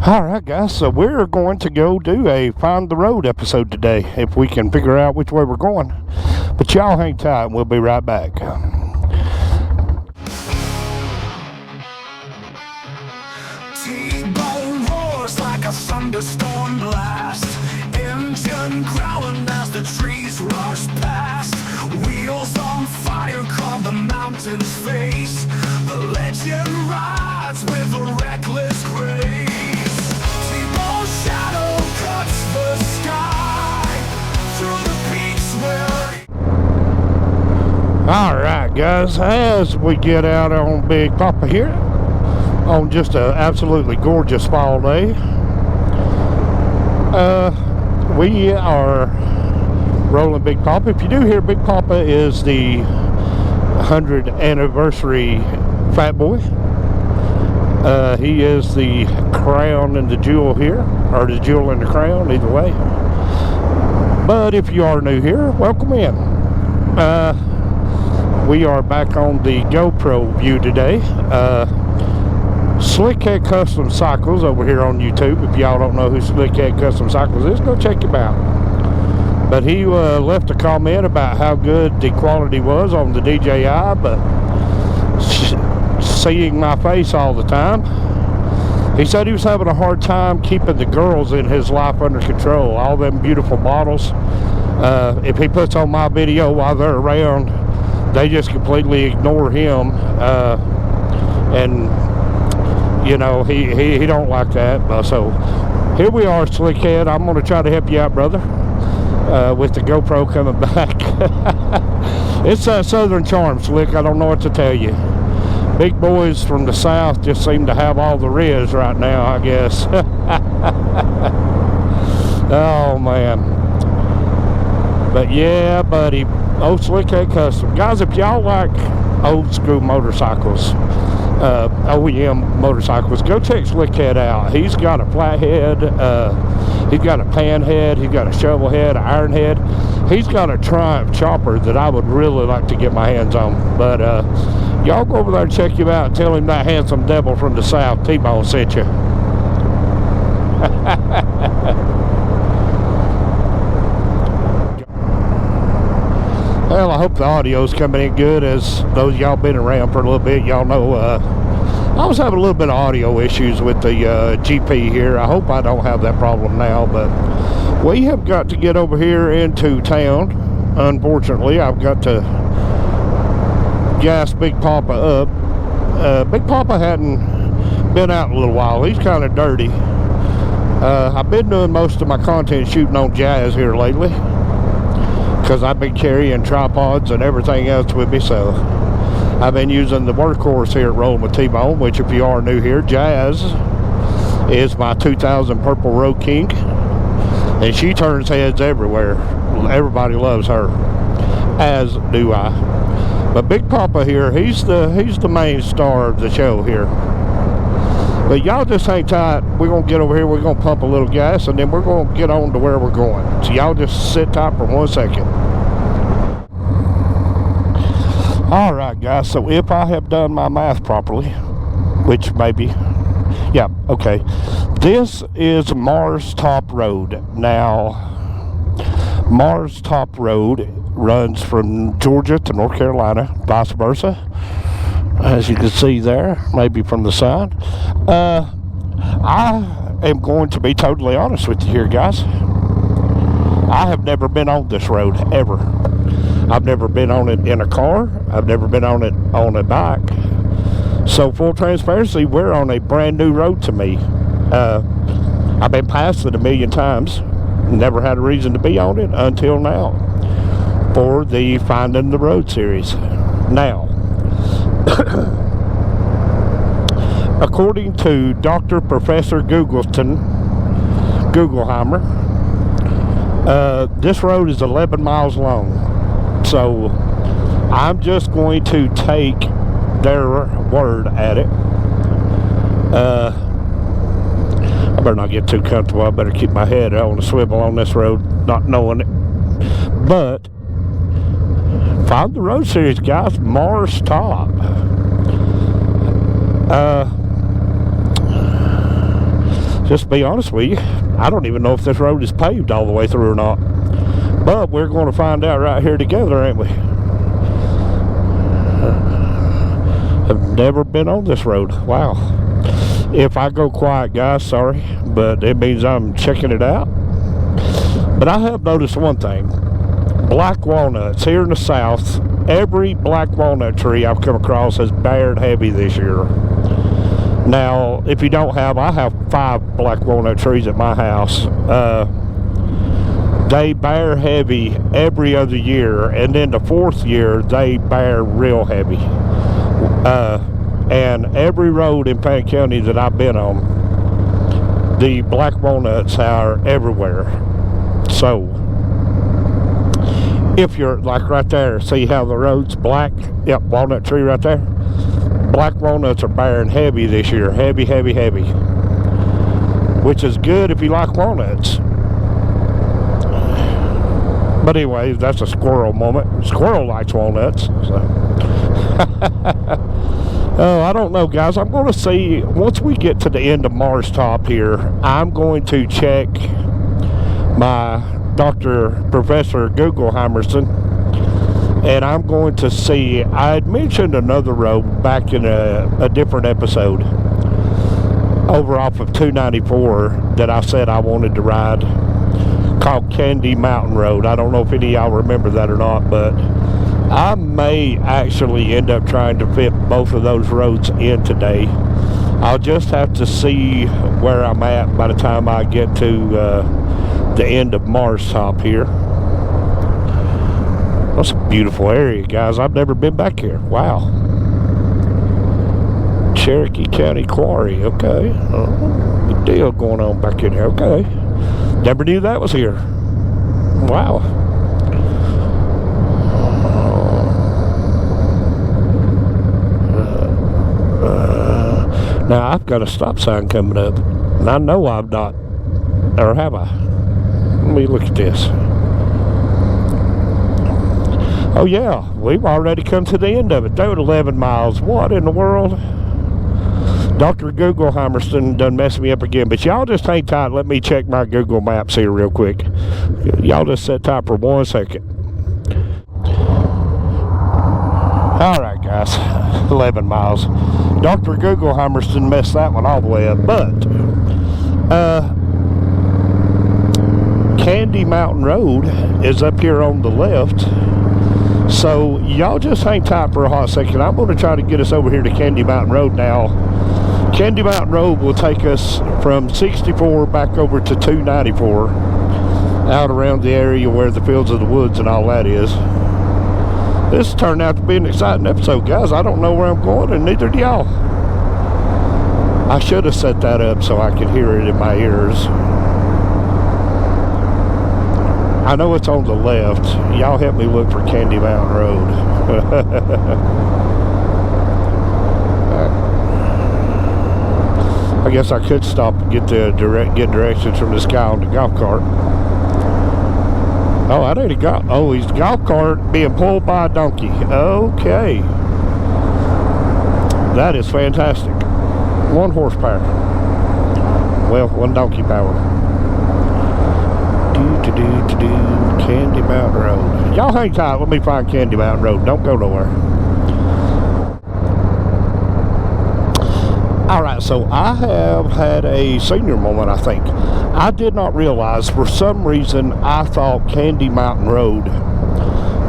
Alright guys, so we're going to go do a Find the Road episode today, if we can figure out which way we're going. But y'all hang tight and we'll be right back. T-bone roars like a thunderstorm blast. Engine growling as the trees rush past. Wheels on fire carve the mountain's face. The legend rides with a reckless grace. T-bone's shadow cuts the sky through the peaks where... Alright guys, as we get out on Big Papa here, on just an absolutely gorgeous fall day, we are rolling Big Papa. If you do hear, Big Papa is the 100th anniversary Fat Boy. He is the crown and the jewel here, or the jewel and the crown, either way. But if you are new here, welcome in. We are back on the GoPro view today. Slickhead Custom Cycles over here on YouTube. If y'all don't know who Slickhead Custom Cycles is, go check him out. But he left a comment about how good the quality was on the DJI, but seeing my face all the time, he said he was having a hard time keeping the girls in his life under control. All them beautiful models, if he puts on my video while they're around, they just completely ignore him, and you know, he don't like that. So here we are, Slickhead. I'm going to try to help you out, brother, with the GoPro coming back. It's a Southern charm, Slick. I don't know what to tell you. Big boys from the South just seem to have all the riz right now, I guess. Oh, man. But yeah, buddy. Old Slickhead Custom. Guys, if y'all like old school motorcycles, OEM motorcycles, go check Slickhead out. He's got a flathead, he's got a pan head, he's got a shovel head, an iron head. He's got a Triumph chopper that I would really like to get my hands on. But y'all go over there and check him out and tell him that handsome devil from the South, T-Bone, sent you. Well, I hope the audio's coming in good. As those y'all been around for a little bit, y'all know I was having a little bit of audio issues with the GP here. I hope I don't have that problem now, but we have got to get over here into town. Unfortunately, I've got to gas Big Papa up. Big Papa hadn't been out in a little while. He's kind of dirty. I've been doing most of my content shooting on Jazz here lately, because I've been carrying tripods and everything else with me. So I've been using the workhorse here at Rolling with T-Bone, which, if you are new here, Jazz is my 2000 Purple Road King, and she turns heads everywhere. Everybody loves her, as do I. But Big Papa here, he's the main star of the show here. But y'all just hang tight. We're going to get over here, we're going to pump a little gas, and then we're going to get on to where we're going. So y'all just sit tight for 1 second. Alright guys, so if I have done my math properly, which maybe, yeah, okay. This is Mars Top Road. Now, Mars Top Road runs from Georgia to North Carolina, vice versa. As you can see there, maybe from the side. I am going to be totally honest with you here, guys. I have never been on this road, ever. I've never been on it in a car. I've never been on it on a bike. So, full transparency, we're on a brand new road to me. I've been past it a million times. Never had a reason to be on it until now, for the Finding the Road series. Now, according to Dr. Professor Gugelheimer, this road is 11 miles long. So I'm just going to take their word at it. I better not get too comfortable. I better keep my head on a swivel on this road, not knowing it. But Find the Road series, guys, Mars Top. just to be honest with you, I don't even know if this road is paved all the way through or not. But we're going to find out right here together, ain't we? I've never been on this road. Wow. If I go quiet, guys, sorry, but it means I'm checking it out. But I have noticed one thing. Black walnuts here in the south, every black walnut tree I've come across has bared heavy this year. Now, if you don't have, I have 5 black walnut trees at my house. They bear heavy every other year, and then the 4th year they bear real heavy. And every road in Panic County that I've been on, the black walnuts are everywhere. So if you're like right there, see how the road's black? Yep, walnut tree right there. Black walnuts are bearing heavy this year. Heavy, heavy, heavy. Which is good if you like walnuts. But anyway, that's a squirrel moment. Squirrel likes walnuts. So. Oh, I don't know, guys. I'm going to see, once we get to the end of Mars Top here, I'm going to check my Professor Gugelheimerson, and I'm going to see, I had mentioned another road back in a different episode over off of 294 that I said I wanted to ride, called Candy Mountain Road. I don't know if any of y'all remember that or not, but I may actually end up trying to fit both of those roads in today. I'll just have to see where I'm at by the time I get to the end of Mars Top here. That's a beautiful area, guys. I've never been back here. Wow. Cherokee County Quarry. Okay. Oh, good deal going on back in here. Okay. Never knew that was here. Wow. Now I've got a stop sign coming up, and I know I'm not, or have I? Let me look at this. Oh yeah, we've already come to the end of it. That was 11 miles. What in the world? Dr. Gugelheimerson done messed me up again, but y'all just hang tight. Let me check my Google Maps here real quick. Y'all just sit tight for 1 second. Alright guys, 11 miles. Dr. Gugelheimerson messed that one all the way up, but Candy Mountain Road is up here on the left. So y'all just hang tight for a hot second. I'm going to try to get us over here to Candy Mountain Road now. Candy Mountain Road will take us from 64 back over to 294, out around the area where the Fields of the Woods and all that is. This turned out to be an exciting episode, guys. I don't know where I'm going, and neither do y'all. I should have set that up so I could hear it in my ears. I know it's on the left. Y'all help me look for Candy Mountain Road. I guess I could stop and get directions from this guy on the golf cart. Oh, that ain't a golf. Oh, he's a golf cart being pulled by a donkey. Okay. That is fantastic. 1 horsepower. Well, 1 donkey power. Candy Mountain Road. Y'all hang tight. Let me find Candy Mountain Road. Don't go nowhere. Alright, so I have had a senior moment, I think. I did not realize, for some reason, I thought Candy Mountain Road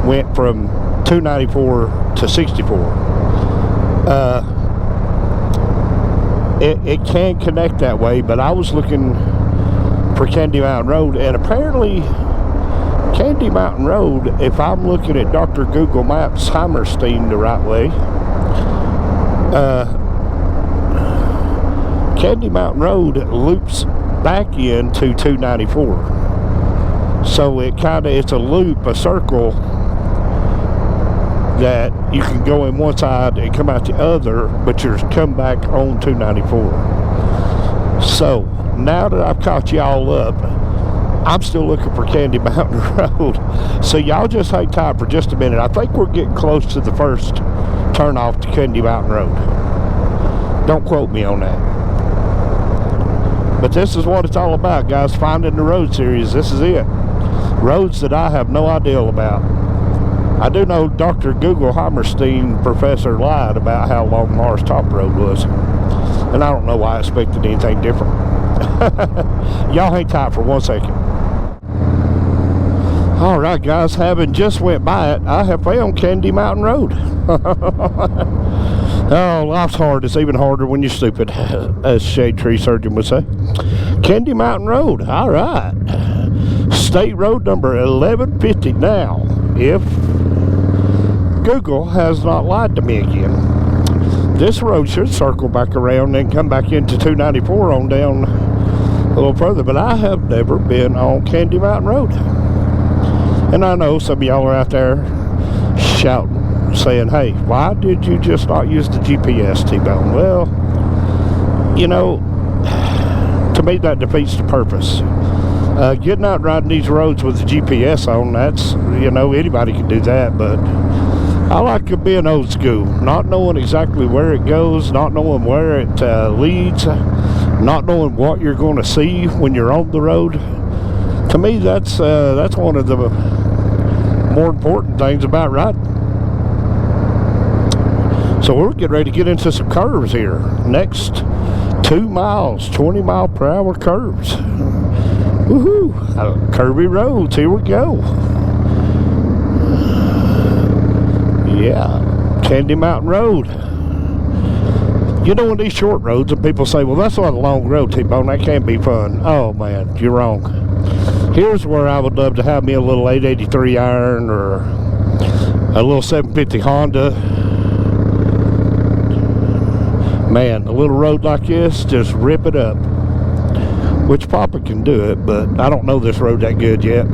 went from 294 to 64. It can connect that way, but I was looking for Candy Mountain Road, and apparently Candy Mountain Road, if I'm looking at Dr. Google Maps Heimerstein the right way, Candy Mountain Road loops back into 294. So it's a loop, a circle that you can go in one side and come out the other, but you're come back on 294. So now that I've caught y'all up, I'm still looking for Candy Mountain Road. So y'all just hang tight for just a minute. I think we're getting close to the first turn off to Candy Mountain Road. Don't quote me on that. But this is what it's all about, guys. Finding the Road series. This is it. Roads that I have no idea about. I do know Dr. Google Hammerstein professor lied about how long Mars Top Road was. And I don't know why I expected anything different. Y'all hang tight for 1 second. Alright guys, having just went by it, I have found Candy Mountain Road. Oh, life's hard. It's even harder when you're stupid, as Shade Tree Surgeon would say. Candy Mountain Road, alright. State road number 1150 now, if Google has not lied to me again. This road should circle back around and come back into 294 on down a little further, but I have never been on Candy Mountain Road. And I know some of y'all are out there shouting, saying, hey, why did you just not use the GPS, T-Bone? Well, you know, to me that defeats the purpose. Getting out and riding these roads with the GPS on, that's, you know, anybody can do that, but I like being old school, not knowing exactly where it goes, not knowing where it leads, not knowing what you're going to see when you're on the road. To me, that's one of the more important things about riding. So we're getting ready to get into some curves here. Next 2 miles, 20 mile per hour curves. Woohoo! Curvy roads, here we go. Yeah, Candy Mountain Road. You know, in these short roads, and people say, well, that's not a long road, T-Bone, that can't be fun. Oh, man, you're wrong. Here's where I would love to have me a little 883 iron or a little 750 Honda. Man, a little road like this, just rip it up. Which Papa can do it, but I don't know this road that good yet.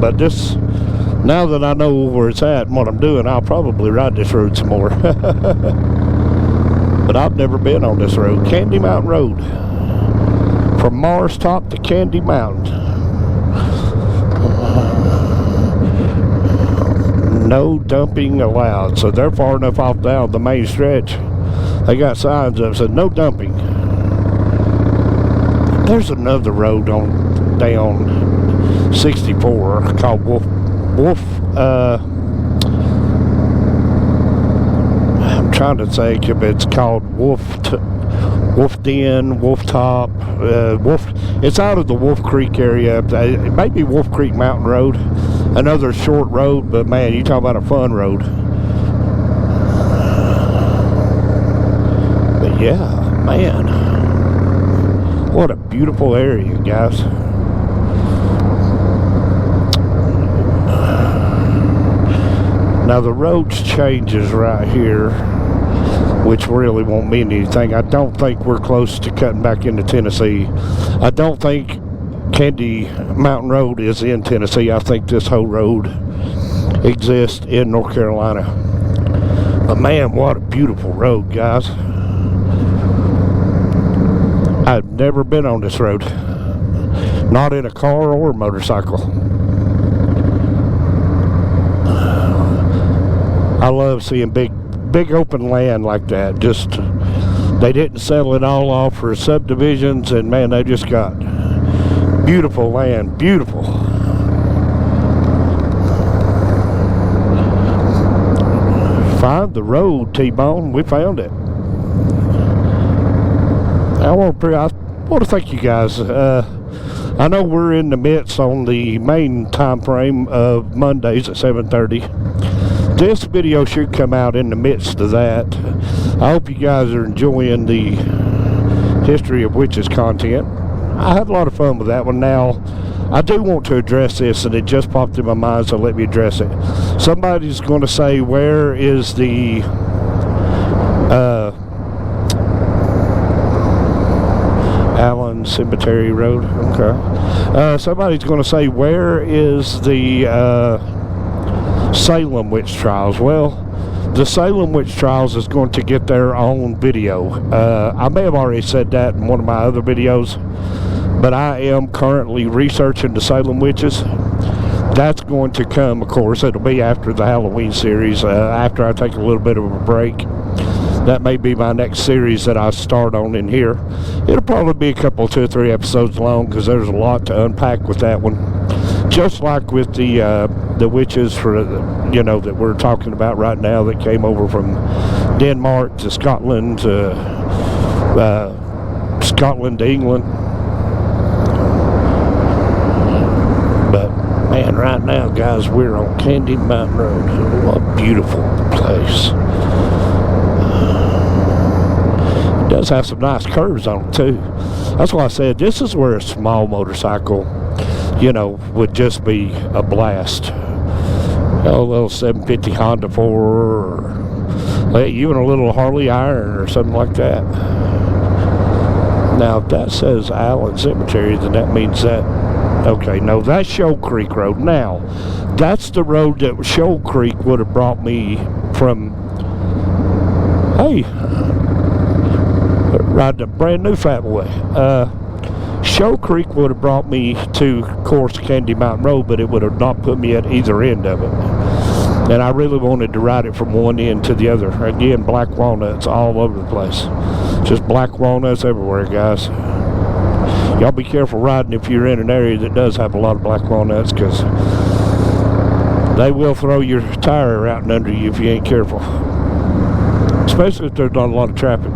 But this, now that I know where it's at and what I'm doing, I'll probably ride this road some more. But I've never been on this road. Candy Mountain Road. From Mars Top to Candy Mountain. No dumping allowed. So they're far enough off down the main stretch. They got signs up that said no dumping. There's another road on down 64 called I'm trying to think if it's called Wolf Den, Wolf Top, it's out of the Wolf Creek area. It may be Wolf Creek Mountain Road, another short road, but man, you talk about a fun road. But yeah, man, what a beautiful area, guys. Now the roads changes right here, which really won't mean anything. I don't think we're close to cutting back into Tennessee. I don't think Candy Mountain Road is in Tennessee. I think this whole road exists in North Carolina. But man, what a beautiful road, guys. I've never been on this road. Not in a car or a motorcycle. I love seeing big open land like that. Just, they didn't settle it all off for subdivisions, and man, they just got beautiful land, beautiful. Find the road, T-Bone. We found it. I want to thank you guys. I know we're in the midst on the main time frame of Mondays at 7:30. This video should come out in the midst of that. I hope you guys are enjoying the History of Witches content. I had a lot of fun with that one. Now, I do want to address this, and it just popped in my mind, so let me address it. Somebody's going to say, where is the Allen Cemetery Road? Okay. Somebody's going to say, where is the Salem Witch Trials? Well, the Salem Witch Trials is going to get their own video. I may have already said that in one of my other videos, but I am currently researching the Salem Witches. That's going to come, of course, it'll be after the Halloween series, after I take a little bit of a break. That may be my next series that I start on in here. It'll probably be a couple, 2 or 3 episodes long, because there's a lot to unpack with that one. Just like with the witches for that we're talking about right now, that came over from Denmark to Scotland to England. But man, right now, guys, we're on Candy Mountain Road. What a beautiful place. It does have some nice curves on it too. That's why I said this is where a small motorcycle, would just be a blast. A little 750 Honda 4, or even a little Harley Iron or something like that. Now, if that says Allen Cemetery, then that means that, okay, no, that's Shoal Creek Road. Now, that's the road that Shoal Creek would have brought me from, hey, riding a brand new fat boy. Shoal Creek would have brought me to, of course, Candy Mountain Road, but it would have not put me at either end of it. And I really wanted to ride it from one end to the other. Again, black walnuts all over the place. Just black walnuts everywhere, guys. Y'all be careful riding if you're in an area that does have a lot of black walnuts, because they will throw your tire out and under you if you ain't careful. Especially if there's not a lot of traffic.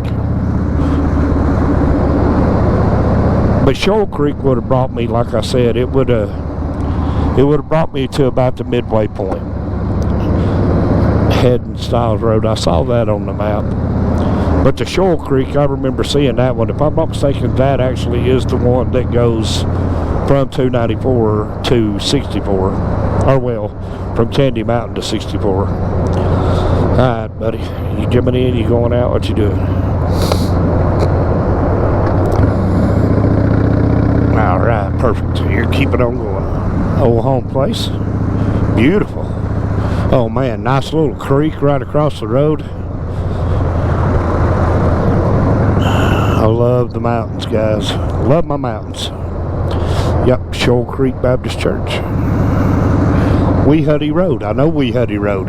But Shoal Creek would have brought me, like I said, it would have brought me to about the midway point. Heading Stiles Road, I saw that on the map. But the Shoal Creek, I remember seeing that one. If I'm not mistaken, that actually is the one that goes from 294 to 64. Or well, from Candy Mountain to 64. Alright, buddy. You coming in, you going out, what you doing? Alright, perfect. You're keeping on going. Old home place. Beautiful. Oh man, nice little creek right across the road. I love the mountains, guys. Love my mountains. Yep, Shoal Creek Baptist Church. Weehuddy Road. I know Weehuddy Road.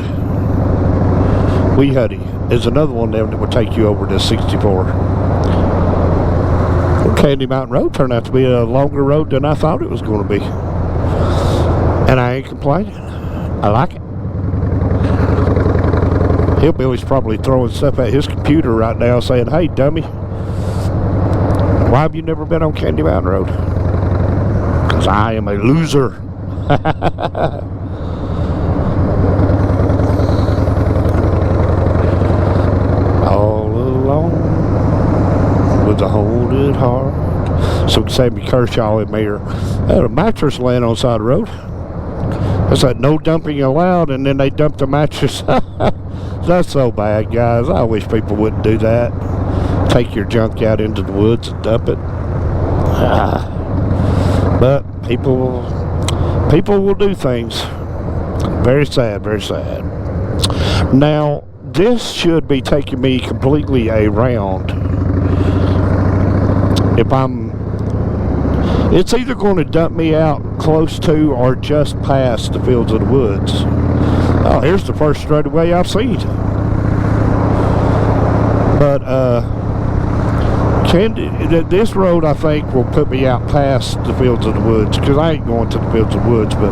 Weehuddy is another one there that will take you over to 64. Candy Mountain Road turned out to be a longer road than I thought it was going to be. And I ain't complaining. I like it. Hillbilly's probably throwing stuff at his computer right now saying, hey, dummy, why have you never been on Candy Mountain Road? Because I am a loser. All alone with a holded heart. So Sammy Kershaw in there. Had a mattress laying on the side of the road. It's like no dumping allowed, and then they dumped the mattress. That's so bad, guys. I wish people wouldn't do that. Take your junk out into the woods and dump it. But people will do things. Very sad, very sad. Now, this should be taking me completely around. It's either going to dump me out close to or just past the Fields of the Woods. Oh, here's the first straightaway I've seen. But this road, I think, will put me out past the Fields of the Woods, because I ain't going to the Fields of the Woods, but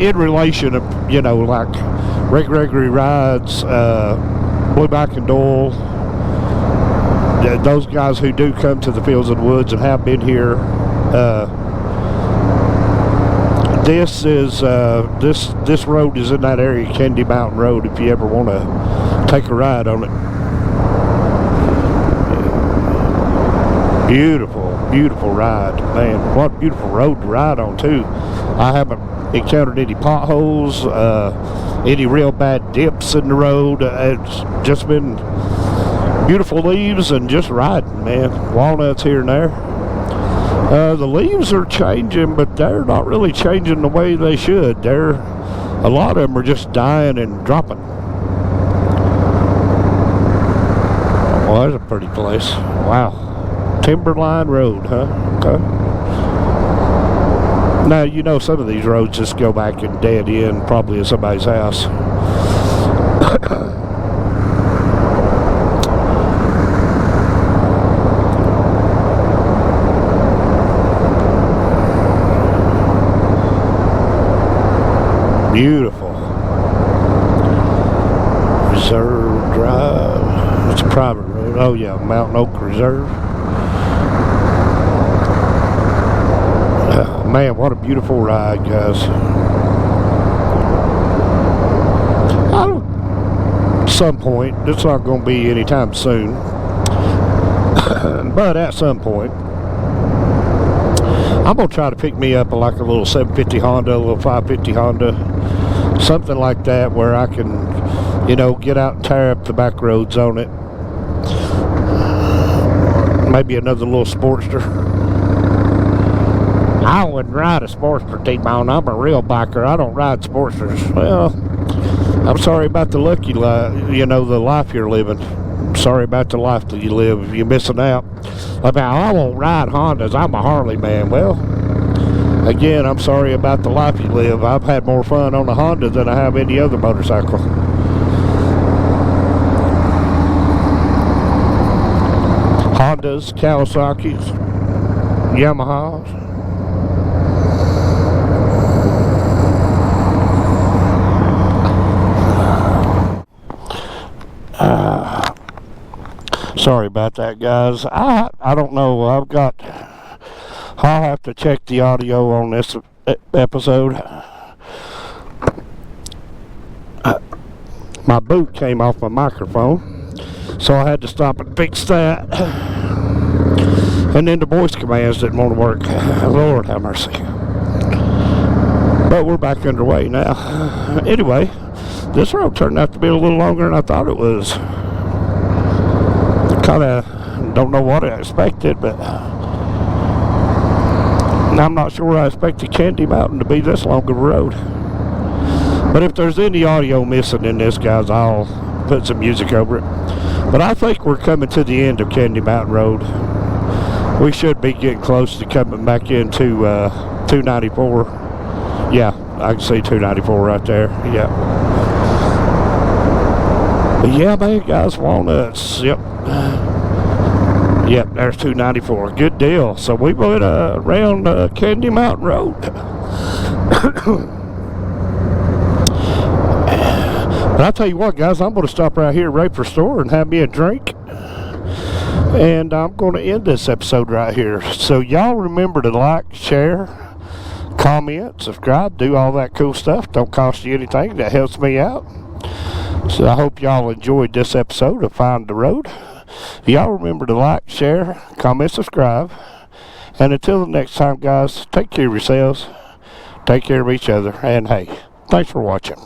in relation of, like Rick Gregory Rides, Blueback and Doyle, those guys who do come to the Fields of the Woods and have been here, this road is in that area, Candy Mountain Road, if you ever want to take a ride on it. Beautiful, beautiful ride, man. What a beautiful road to ride on too. I haven't encountered any potholes, any real bad dips in the road. It's just been beautiful leaves and just riding, man. Walnuts here and there. The leaves are changing, but they're not really changing the way they should. A lot of them are just dying and dropping. Well, that's a pretty place. Wow. Timberline Road, huh? Okay. Now, some of these roads just go back and dead end, probably at somebody's house. Beautiful. Reserve Drive. It's a private road. Oh yeah, Mountain Oak Reserve. Man, what a beautiful ride, guys. At some point, it's not going to be anytime soon, but at some point, I'm going to try to pick me up like a little 750 Honda, a little 550 Honda, something like that, where I can, you know, get out and tear up the back roads on it. Maybe another little Sportster. I wouldn't ride a Sportster, T-Bone. I'm a real biker. I don't ride Sportsters. Well, I'm sorry about the lucky life, you know, the life you're living. Sorry about the life that you live. You're missing out. I won't ride Hondas. I'm a Harley man. Well, again, I'm sorry about the life you live. I've had more fun on a Honda than I have any other motorcycle. Hondas, Kawasaki's, Yamahas. Sorry about that, guys. I don't know. I'll have to check the audio on this episode. My boot came off my microphone, so I had to stop and fix that. And then the voice commands didn't want to work. Lord have mercy. But we're back underway now. Anyway, this road turned out to be a little longer than I thought it was. Kind of don't know what I expected, but I'm not sure I expected Candy Mountain to be this long of a road. But if there's any audio missing in this, guys, I'll put some music over it. But I think we're coming to the end of Candy Mountain Road. We should be getting close to coming back into 294. Yeah, I can see 294 right there. Yeah. But yeah, man, guys, Walnuts. Yep. Yep, there's 294. Good deal. So we went around Candy Mountain Road. But I'll tell you what, guys, I'm going to stop right here at Raper Store and have me a drink. And I'm going to end this episode right here. So y'all remember to like, share, comment, subscribe, do all that cool stuff. Don't cost you anything. That helps me out. So I hope y'all enjoyed this episode of Find the Road. Y'all remember to like, share, comment, subscribe. And until the next time, guys, take care of yourselves, take care of each other, and hey, thanks for watching.